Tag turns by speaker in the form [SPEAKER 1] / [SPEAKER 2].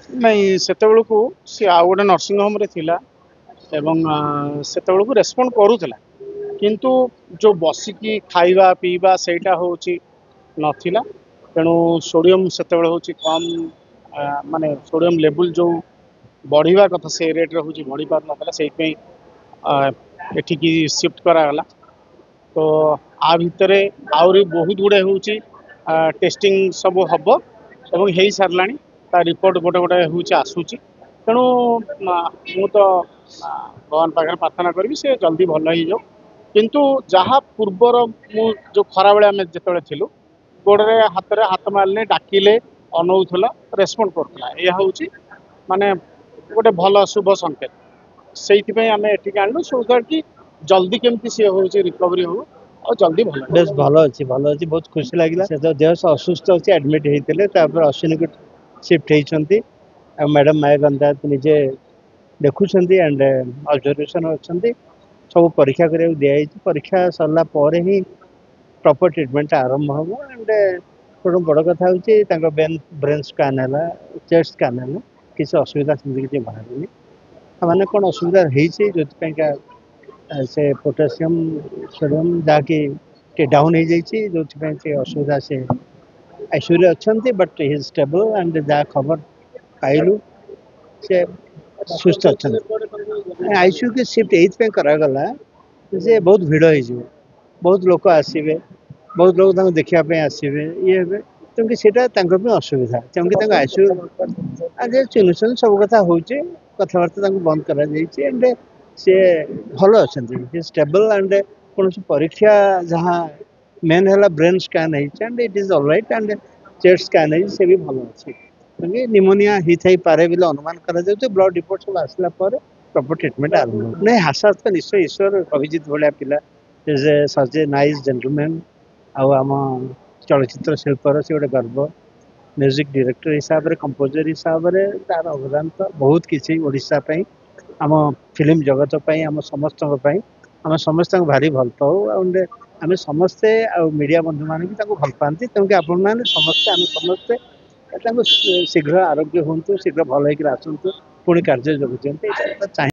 [SPEAKER 1] नहीं से सी आ गोटे नर्सिंग होम रे थिला एवं से रेस्पॉन्ड करूला किंतु जो बसिकी खाइबा पीवा सेटा होची नथिला तेणु सोडियम से कम माने सोडियम लेवल जो बढ़िया कथा से रेट रे होची बढ़ी पार नथला सेई पे एठिकी शिफ्ट करागला तो आ भितरे आउरी बहुत गुड़े होची टेस्टिंग सब हब एवं हेई सारलानी ता रिपोर्ट गोटे गोटे होची आसुची तेणु मु तो भगवान पाखे प्रार्थना करी से जल्दी भल हो जाओ किंतु जहाँ पूर्वर मु जो खरा बेले आम जिते थिलु गोड़े हाथ में हाथ मारले डाकिले अनौला रेस्पॉन्ड करूला यह हूँ माने गोटे भल शुभ संकेत से आम एटिक आणलु सो दैट कि जल्दी केमती सी हो रिकवरी हो और जल्दी भल
[SPEAKER 2] बेस भल अच्छी बहुत खुशी लगे से तो देह से असुस्थ अच्छी एडमिट होते अश्विनी को शिफ्ट होती मैडम मायागंधा निजे देखुं एंड ऑब्जर्वेशन अच्छा सब परीक्षा करा दिखाई परीक्षा सरला ही प्रॉपर ट्रीटमेंट आरंभ हम एंड गोटे बड़ कथा हूँ ब्रेन स्कान है चेस्ट स्कान है किसी असुविधा किसी बाहर मैंने कौन असुविधा होती से पोटासियम सोडियम जहाँकि डाउन हो जाइए जो असुविधा से आईसीयू अच्छा बट हि स्टेबल एंड जहाँ खबर पाइलु से सुस्थ अच्छा आईसीयू की शिफ्ट ये करागला जे बहुत भिड़ हो बहुत लोग आसवे बहुत लोग देखापी आसवे ये तेणुकि सीटा असुविधा तेणुकि आईसीयू आज चिन्ह सब कथा हो कथबार्ता बंद कर सी भल अच्छा स्टेबल एंड कौन परीक्षा जहाँ मेन है brain scan and it is alright and chest scan से भी भल अच्छे क्योंकि निमोनिया होता पारे बोले अनुमान कर ब्लड रिपोर्ट सब आसला प्रॉपर ट्रीटमेंट आरंभ नहीं हास्यास्पद तो निश्चय ईश्वर अभिजित भाया पिला is a such a nice gentleman आम चलचित्र शिल्पर से गोटे गर्व म्यूजिक डायरेक्टर हिसाब से कंपोजर हिसाब से तार अवदान तो बहुत किसी ओडिशा आम फिल्म जगत आम समस्त आम समस्त भारी भल पाऊ आम समस्ते मीडिया बंधु मैंने भी भल पाती तेणुक आपण मैंने समस्ते आम समस्ते शीघ्र आरोग्य हूँ शीघ्र भल होकर आसतु पुणी कार्य जोग दिखाते चाहिए।